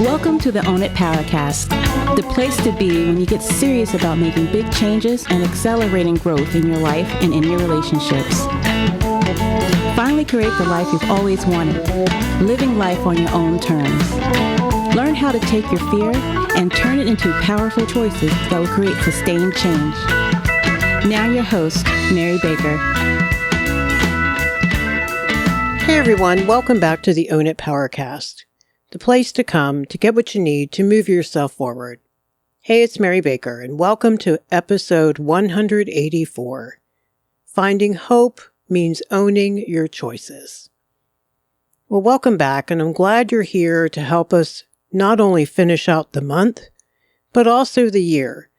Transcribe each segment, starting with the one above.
Welcome to the Own It Powercast, the place to be when you get serious about making big changes and accelerating growth in your life and in your relationships. Finally create the life you've always wanted, living life on your own terms. Learn how to take your fear and turn it into powerful choices that will create sustained change. Now your host, Mary Baker. Hey everyone, welcome back to the Own It Powercast, the place to come to get what you need to move yourself forward. Hey, it's Mary Baker, and welcome to episode 184. Finding hope means owning your choices. Well, welcome back, and I'm glad you're here to help us not only finish out the month, but also the year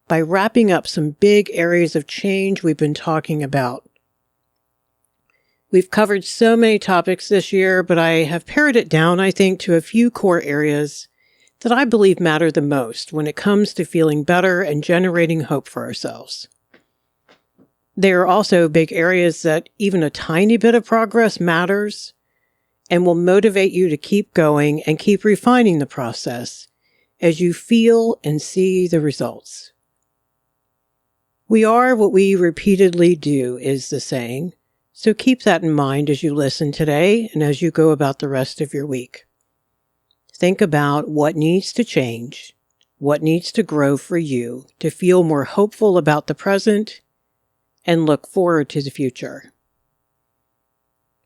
by wrapping up some big areas of change we've been talking about. We've covered so many topics this year, but I have pared it down, I think, to a few core areas that I believe matter the most when it comes to feeling better and generating hope for ourselves. There are also big areas that even a tiny bit of progress matters and will motivate you to keep going and keep refining the process as you feel and see the results. We are what we repeatedly do, is the saying. So keep that in mind as you listen today and as you go about the rest of your week. Think about what needs to change, what needs to grow for you to feel more hopeful about the present and look forward to the future.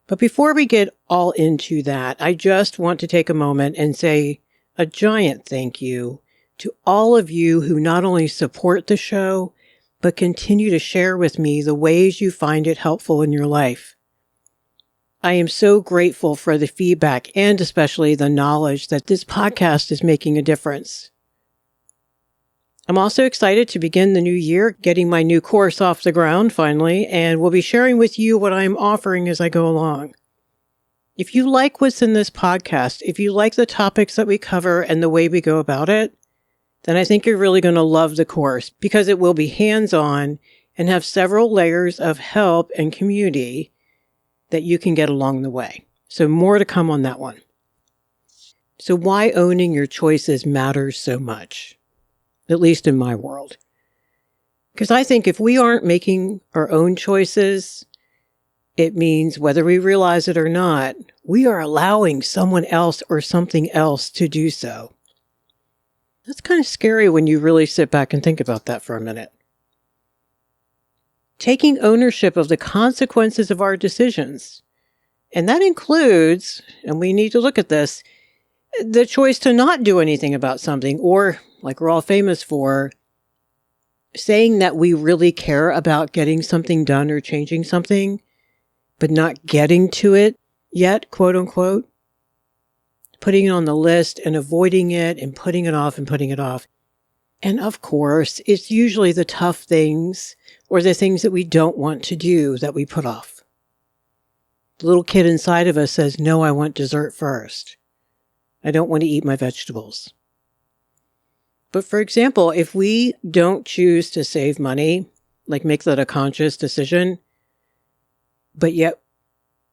But before we get all into that, I just want to take a moment and say a giant thank you to all of you who not only support the show, but continue to share with me the ways you find it helpful in your life. I am so grateful for the feedback and especially the knowledge that this podcast is making a difference. I'm also excited to begin the new year, getting my new course off the ground finally, and will be sharing with you what I'm offering as I go along. If you like what's in this podcast, if you like the topics that we cover and the way we go about it, then I think you're really going to love the course because it will be hands-on and have several layers of help and community that you can get along the way. So more to come on that one. So why owning your choices matters so much, at least in my world. Because I think if we aren't making our own choices, it means whether we realize it or not, we are allowing someone else or something else to do so. That's kind of scary when you really sit back and think about that for a minute. Taking ownership of the consequences of our decisions. And that includes, and we need to look at this, the choice to not do anything about something, or, like we're all famous for, saying that we really care about getting something done or changing something, but not getting to it yet, quote unquote. Putting it on the list and avoiding it and putting it off and putting it off. And of course, it's usually the tough things or the things that we don't want to do that we put off. The little kid inside of us says, no, I want dessert first. I don't want to eat my vegetables. But for example, if we don't choose to save money, like make that a conscious decision, but yet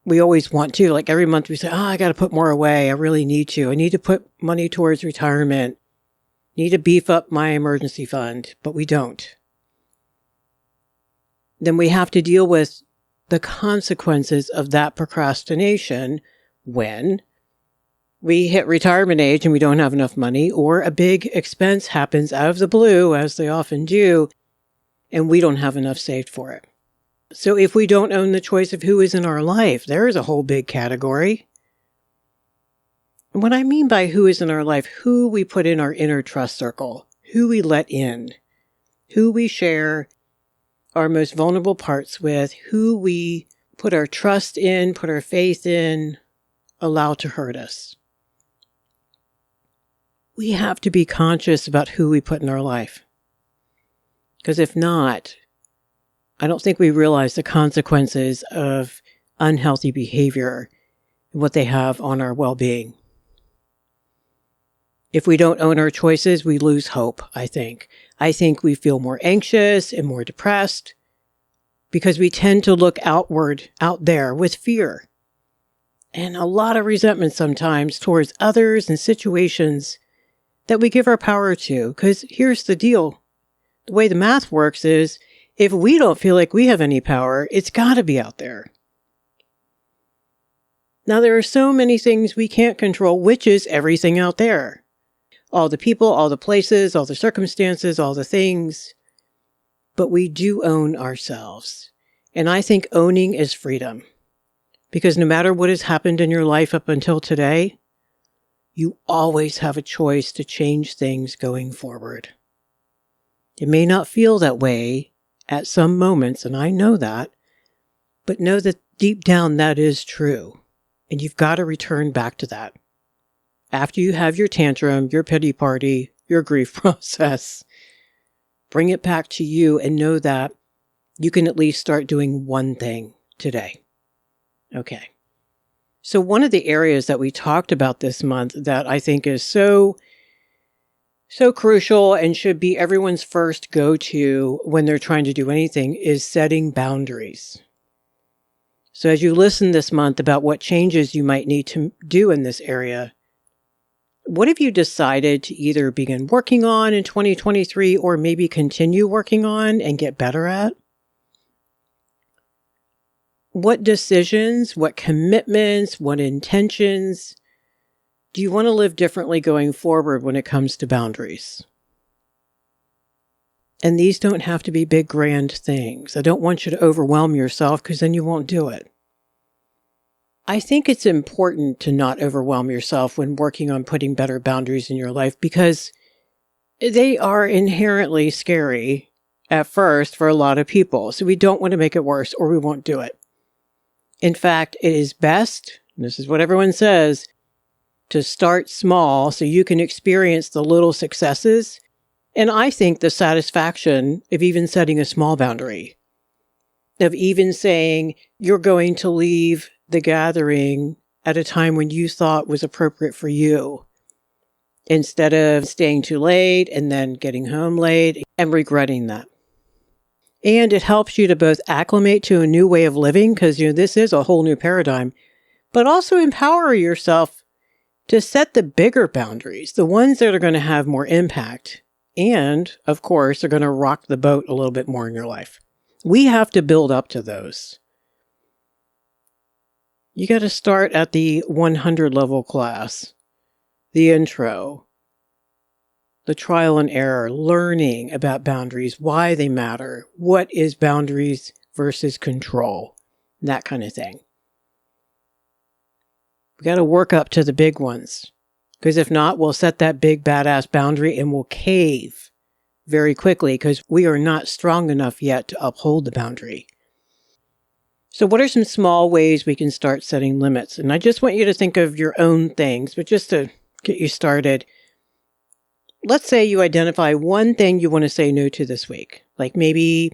we always want to, like every month we say, I got to put more away. I really need to. I need to put money towards retirement. Need to beef up my emergency fund, but we don't. Then we have to deal with the consequences of that procrastination when we hit retirement age and we don't have enough money, or a big expense happens out of the blue, as they often do, and we don't have enough saved for it. So if we don't own the choice of who is in our life, there is a whole big category. And what I mean by who is in our life, who we put in our inner trust circle, who we let in, who we share our most vulnerable parts with, who we put our trust in, put our faith in, allow to hurt us. We have to be conscious about who we put in our life. Because if not, I don't think we realize the consequences of unhealthy behavior and what they have on our well-being. If we don't own our choices, we lose hope, I think. I think we feel more anxious and more depressed because we tend to look outward, out there with fear. and a lot of resentment sometimes towards others and situations that we give our power to. Because here's the deal. The way the math works is, if we don't feel like we have any power, it's got to be out there. Now, there are so many things we can't control, which is everything out there. All the people, all the places, all the circumstances, all the things. But we do own ourselves. And I think owning is freedom. Because no matter what has happened in your life up until today, you always have a choice to change things going forward. It may not feel that way at some moments, and I know that, but know that deep down that is true. And you've got to return back to that. After you have your tantrum, your pity party, your grief process, bring it back to you and know that you can at least start doing one thing today. Okay. So one of the areas that we talked about this month that I think is so crucial and should be everyone's first go-to when they're trying to do anything is setting boundaries. So as you listen this month about what changes you might need to do in this area, what have you decided to either begin working on in 2023 or maybe continue working on and get better at? What decisions, what commitments, what intentions do you want to live differently going forward when it comes to boundaries? And these don't have to be big, grand things. I don't want you to overwhelm yourself because then you won't do it. I think it's important to not overwhelm yourself when working on putting better boundaries in your life because they are inherently scary at first for a lot of people. So we don't want to make it worse or we won't do it. In fact, it is best, and this is what everyone says, to start small so you can experience the little successes. And I think the satisfaction of even setting a small boundary, of even saying you're going to leave the gathering at a time when you thought was appropriate for you, instead of staying too late and then getting home late and regretting that. And it helps you to both acclimate to a new way of living, because this is a whole new paradigm, but also empower yourself to set the bigger boundaries, the ones that are going to have more impact and, of course, are going to rock the boat a little bit more in your life. We have to build up to those. You got to start at the 100 level class, the intro, the trial and error, learning about boundaries, why they matter, what is boundaries versus control, that kind of thing. We got to work up to the big ones, because if not, we'll set that big badass boundary and we'll cave very quickly because we are not strong enough yet to uphold the boundary. So what are some small ways we can start setting limits? And I just want you to think of your own things, but just to get you started, let's say you identify one thing you want to say no to this week, like maybe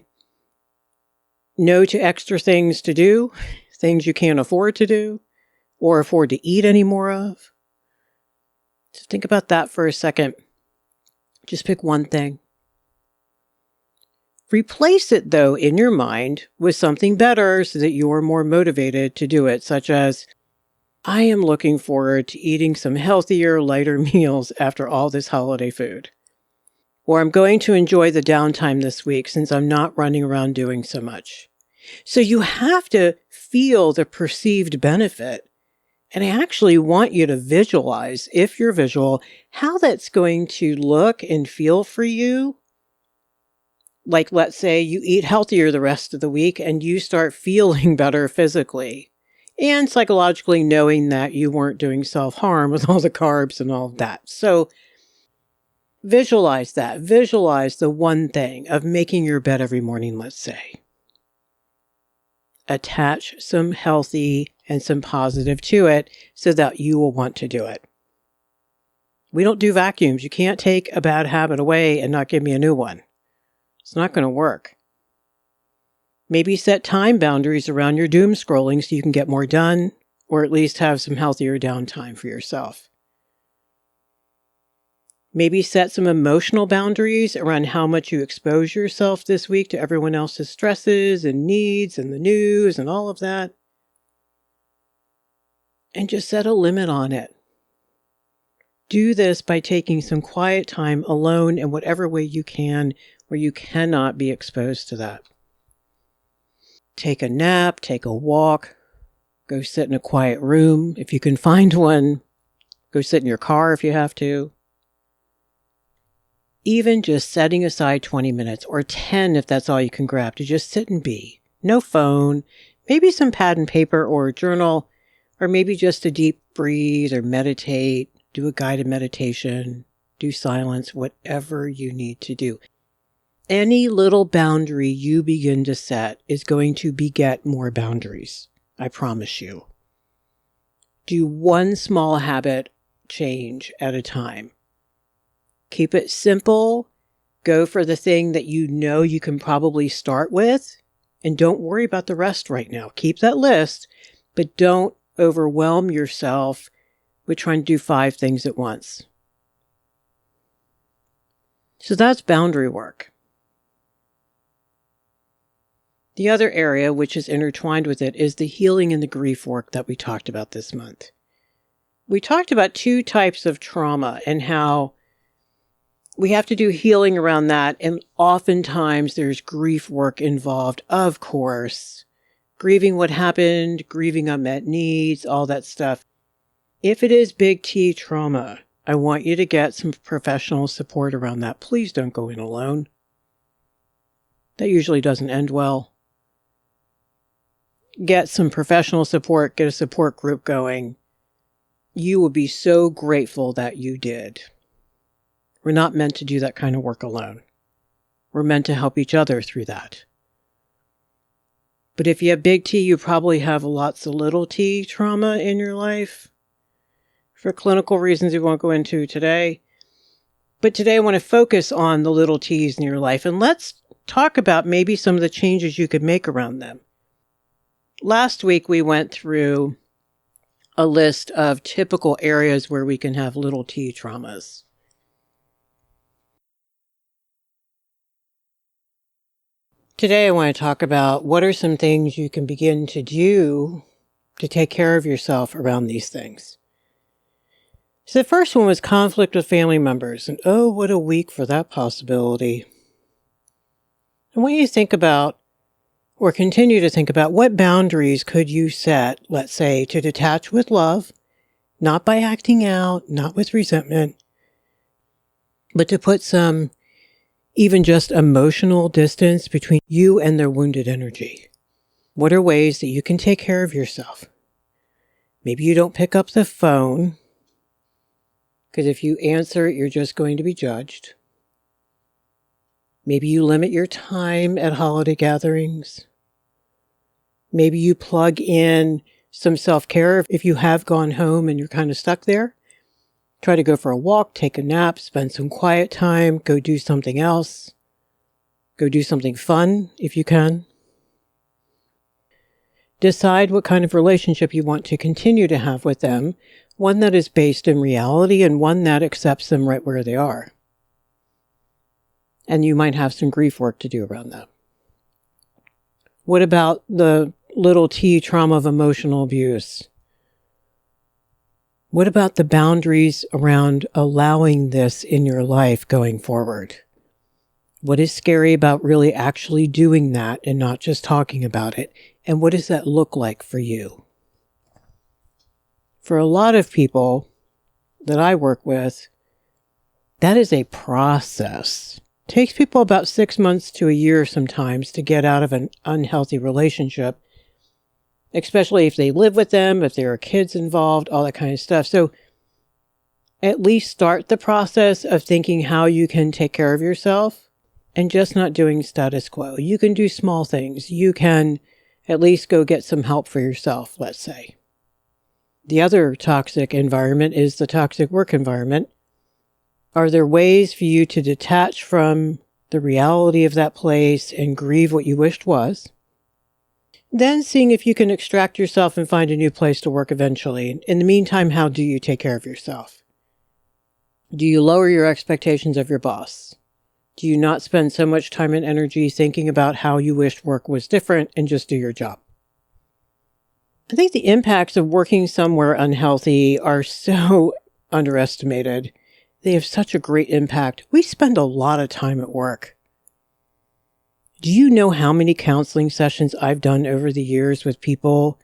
no to extra things to do, things you can't afford to do, or afford to eat any more of. So think about that for a second. Just pick one thing. Replace it, though, in your mind with something better so that you're more motivated to do it, such as, I am looking forward to eating some healthier, lighter meals after all this holiday food. Or I'm going to enjoy the downtime this week since I'm not running around doing so much. So you have to feel the perceived benefit. And I actually want you to visualize, if you're visual, how that's going to look and feel for you. Like, let's say you eat healthier the rest of the week and you start feeling better physically and psychologically, knowing that you weren't doing self-harm with all the carbs and all of that. So visualize that. Visualize the one thing of making your bed every morning, let's say. Attach some healthy and some positive to it so that you will want to do it. We don't do vacuums. You can't take a bad habit away and not give me a new one. It's not going to work. Maybe set time boundaries around your doom scrolling so you can get more done, or at least have some healthier downtime for yourself. Maybe set some emotional boundaries around how much you expose yourself this week to everyone else's stresses and needs and the news and all of that. and just set a limit on it. Do this by taking some quiet time alone in whatever way you can, where you cannot be exposed to that. Take a nap, take a walk, go sit in a quiet room if you can find one. Go sit in your car if you have to. Even just setting aside 20 minutes or 10 if that's all you can grab to just sit and be. No phone, maybe some pad and paper or a journal, or maybe just a deep breathe or meditate, do a guided meditation, do silence, whatever you need to do. Any little boundary you begin to set is going to beget more boundaries. I promise you. Do one small habit change at a time. Keep it simple. Go for the thing that you know you can probably start with, and don't worry about the rest right now. Keep that list, but don't overwhelm yourself with trying to do 5 things at once. So that's boundary work. The other area which is intertwined with it is the healing and the grief work that we talked about this month. We talked about 2 types of trauma and how we have to do healing around that, and oftentimes there's grief work involved, of course. Grieving what happened, grieving unmet needs, all that stuff. If it is big T trauma, I want you to get some professional support around that. Please don't go in alone. That usually doesn't end well. Get some professional support, get a support group going. You will be so grateful that you did. We're not meant to do that kind of work alone. We're meant to help each other through that. But if you have big T, you probably have lots of little t trauma in your life. For clinical reasons we won't go into today. But today I want to focus on the little t's in your life, and let's talk about maybe some of the changes you could make around them. Last week we went through a list of typical areas where we can have little t traumas. Today I want to talk about what are some things you can begin to do to take care of yourself around these things. So the first one was conflict with family members, and oh, what a week for that possibility. I want you to think about, or continue to think about, what boundaries could you set, let's say, to detach with love, not by acting out, not with resentment, but to put some even just emotional distance between you and their wounded energy. What are ways that you can take care of yourself? Maybe you don't pick up the phone, because if you answer it, you're just going to be judged. Maybe you limit your time at holiday gatherings. Maybe you plug in some self-care if you have gone home and you're kind of stuck there. Try to go for a walk, take a nap, spend some quiet time, go do something else. Go do something fun if you can. Decide what kind of relationship you want to continue to have with them, one that is based in reality and one that accepts them right where they are. And you might have some grief work to do around that. What about the little t trauma of emotional abuse? What about the boundaries around allowing this in your life going forward? What is scary about really actually doing that and not just talking about it? And what does that look like for you? For a lot of people that I work with, that is a process. It takes people about 6 months to a year sometimes to get out of an unhealthy relationship, especially if they live with them, if there are kids involved, all that kind of stuff. So at least start the process of thinking how you can take care of yourself and just not doing status quo. You can do small things. You can at least go get some help for yourself, let's say. The other toxic environment is the toxic work environment. Are there ways for you to detach from the reality of that place and grieve what you wished was? Then seeing if you can extract yourself and find a new place to work eventually. In the meantime, how do you take care of yourself? Do you lower your expectations of your boss? Do you not spend so much time and energy thinking about how you wished work was different and just do your job? I think the impacts of working somewhere unhealthy are so underestimated. They have such a great impact. We spend a lot of time at work. Do you know how many counseling sessions I've done over the years with people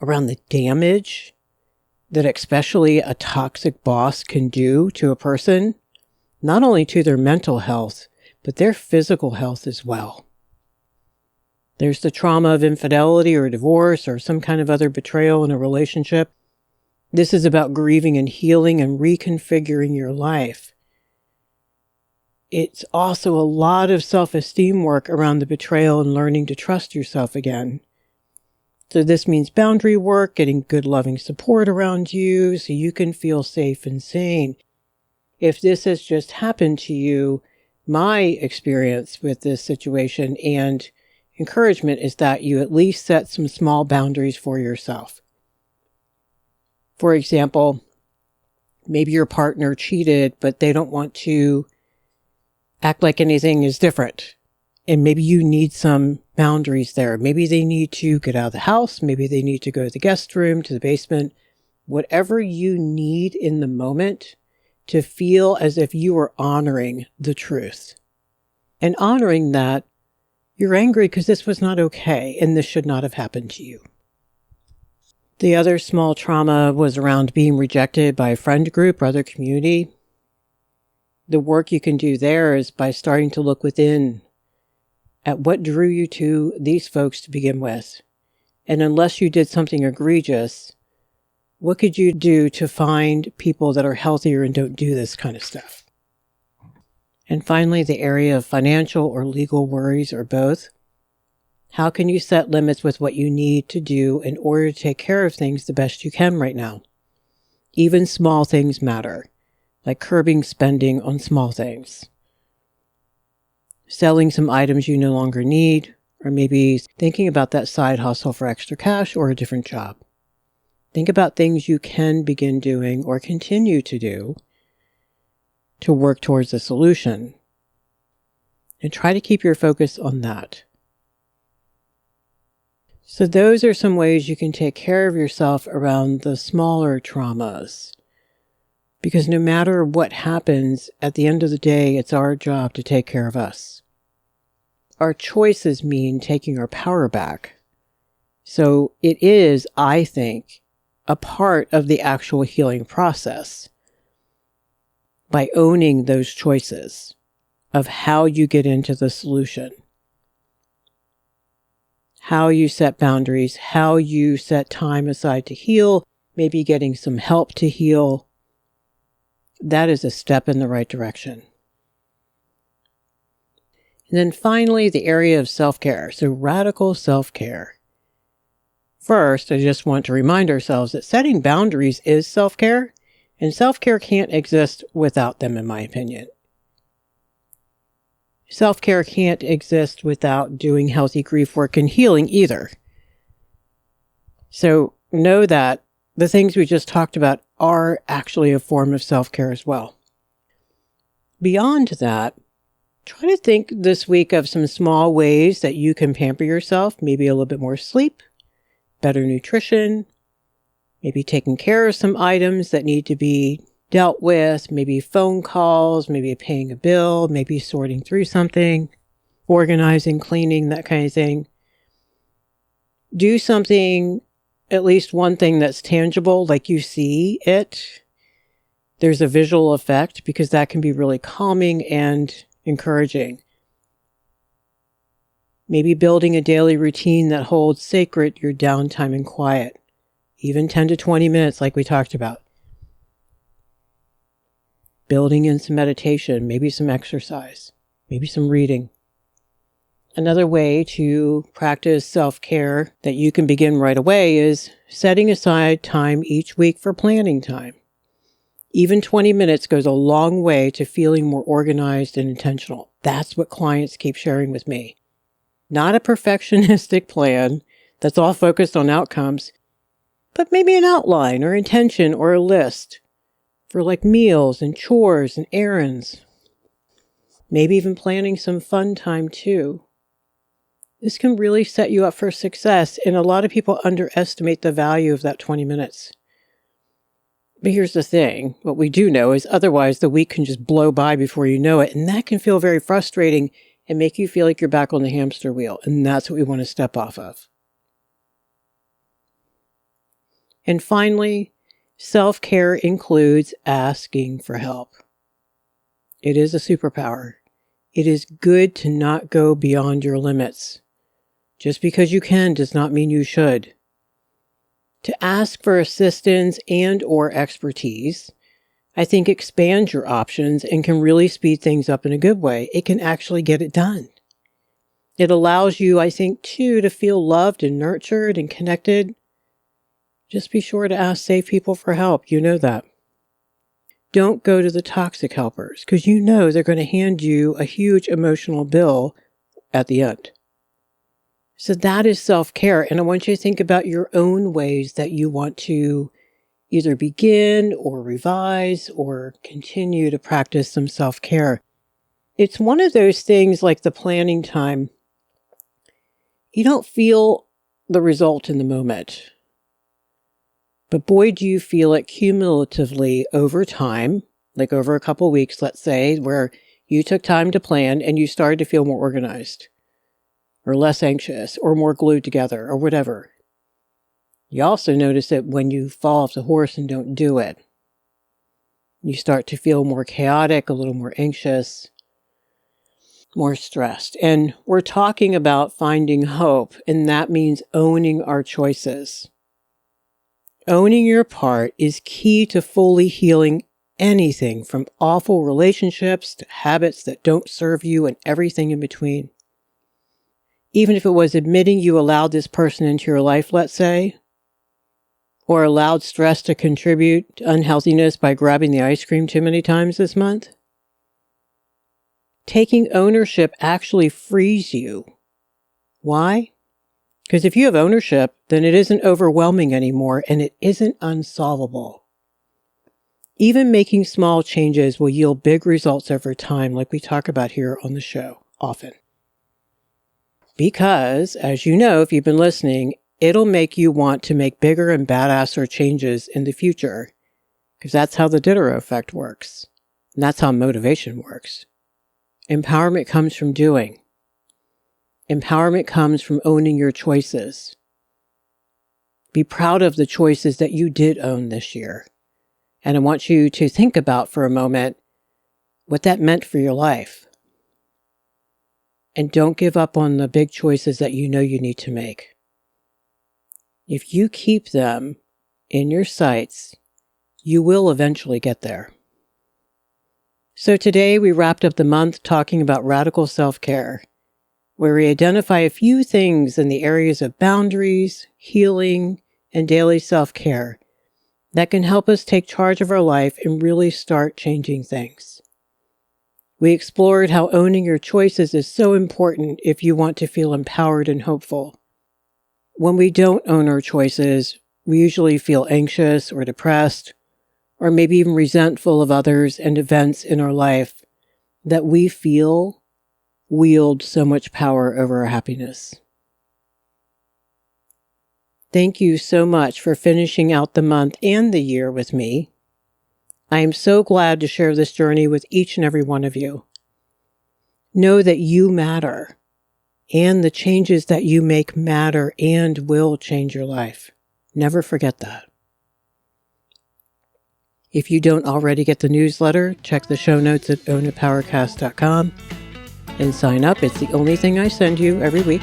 around the damage that especially a toxic boss can do to a person, not only to their mental health, but their physical health as well? There's the trauma of infidelity or divorce or some kind of other betrayal in a relationship. This is about grieving and healing and reconfiguring your life. It's also a lot of self-esteem work around the betrayal and learning to trust yourself again. So this means boundary work, getting good loving support around you so you can feel safe and sane. If this has just happened to you, my experience with this situation and encouragement is that you at least set some small boundaries for yourself. For example, maybe your partner cheated, but they don't want to act like anything is different. And maybe you need some boundaries there. Maybe they need to get out of the house. Maybe they need to go to the guest room, to the basement. Whatever you need in the moment to feel as if you are honoring the truth. And honoring that you're angry because this was not okay and this should not have happened to you. The other small trauma was around being rejected by a friend group or other community. The work you can do there is by starting to look within at what drew you to these folks to begin with. And unless you did something egregious, what could you do to find people that are healthier and don't do this kind of stuff? And finally, the area of financial or legal worries or both. How can you set limits with what you need to do in order to take care of things the best you can right now? Even small things matter, like curbing spending on small things. Selling some items you no longer need, or maybe thinking about that side hustle for extra cash or a different job. Think about things you can begin doing or continue to do to work towards a solution. And try to keep your focus on that. So those are some ways you can take care of yourself around the smaller traumas. Because no matter what happens, at the end of the day, it's our job to take care of us. Our choices mean taking our power back. So it is, I think, a part of the actual healing process by owning those choices of how you get into the solution, how you set boundaries, how you set time aside to heal, maybe getting some help to heal. That is a step in the right direction. And then finally, the area of self-care. So radical self-care. First, I just want to remind ourselves that setting boundaries is self-care, and self-care can't exist without them, in my opinion. Self-care can't exist without doing healthy grief work and healing either. So know that the things we just talked about are actually a form of self-care as well. Beyond that, try to think this week of some small ways that you can pamper yourself, maybe a little bit more sleep, better nutrition, maybe taking care of some items that need to be dealt with, maybe phone calls, maybe paying a bill, maybe sorting through something, organizing, cleaning, that kind of thing. Do something, at least one thing that's tangible, like you see it. There's a visual effect because that can be really calming and encouraging. Maybe building a daily routine that holds sacred your downtime and quiet, even 10 to 20 minutes like we talked about. Building in some meditation, maybe some exercise, maybe some reading. Another way to practice self-care that you can begin right away is setting aside time each week for planning time. Even 20 minutes goes a long way to feeling more organized and intentional. That's what clients keep sharing with me. Not a perfectionistic plan that's all focused on outcomes, but maybe an outline or intention or a list for like meals and chores and errands. Maybe even planning some fun time too. this can really set you up for success. And a lot of people underestimate the value of that 20 minutes. But here's the thing. What we do know is otherwise the week can just blow by before you know it. And that can feel very frustrating and make you feel like you're back on the hamster wheel. And that's what we want to step off of. And finally, self-care includes asking for help. It is a superpower. It is good to not go beyond your limits. Just because you can does not mean you should. To ask for assistance and or expertise, I think expands your options and can really speed things up in a good way. It can actually get it done. It allows you, I think, too, to feel loved and nurtured and connected. Just be sure to ask safe people for help. You know that. Don't go to the toxic helpers because you know they're going to hand you a huge emotional bill at the end. So that is self-care. And I want you to think about your own ways that you want to either begin or revise or continue to practice some self-care. It's one of those things like the planning time. You don't feel the result in the moment. But boy, do you feel it cumulatively over time, like over a couple weeks, let's say, where you took time to plan and you started to feel more organized or less anxious or more glued together or whatever. You also notice that when you fall off the horse and don't do it, you start to feel more chaotic, a little more anxious, more stressed. And we're talking about finding hope, and that means owning our choices. Owning your part is key to fully healing anything from awful relationships to habits that don't serve you and everything in between. Even if it was admitting you allowed this person into your life, let's say, or allowed stress to contribute to unhealthiness by grabbing the ice cream too many times this month. Taking ownership actually frees you. Why? Because if you have ownership, then it isn't overwhelming anymore and it isn't unsolvable. Even making small changes will yield big results over time, like we talk about here on the show often. Because, as you know, if you've been listening, it'll make you want to make bigger and badasser changes in the future. Because that's how the Diderot effect works. And that's how motivation works. Empowerment comes from doing. Empowerment comes from owning your choices. Be proud of the choices that you did own this year. And I want you to think about for a moment what that meant for your life. And don't give up on the big choices that you know you need to make. If you keep them in your sights, you will eventually get there. So today we wrapped up the month talking about radical self-care, where we identify a few things in the areas of boundaries, healing, and daily self-care that can help us take charge of our life and really start changing things. We explored how owning your choices is so important if you want to feel empowered and hopeful. When we don't own our choices, we usually feel anxious or depressed, or maybe even resentful of others and events in our life that we feel wield so much power over our happiness. Thank you so much for finishing out the month and the year with me. I am so glad to share this journey with each and every one of you. Know that you matter, and the changes that you make matter and will change your life. Never forget that. If you don't already get the newsletter, check the show notes at ownitpowercast.com and sign up. It's the only thing I send you every week.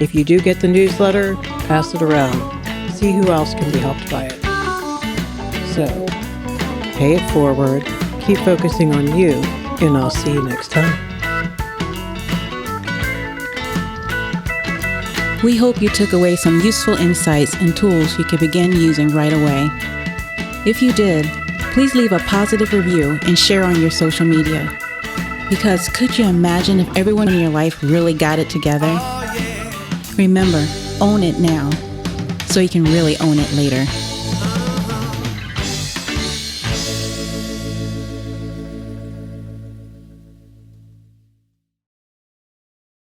If you do get the newsletter, pass it around. See who else can be helped by it. So, pay it forward, keep focusing on you, and I'll see you next time. We hope you took away some useful insights and tools you can begin using right away. If you did, please leave a positive review and share on your social media. Because could you imagine if everyone in your life really got it together? Remember, own it now, so you can really own it later.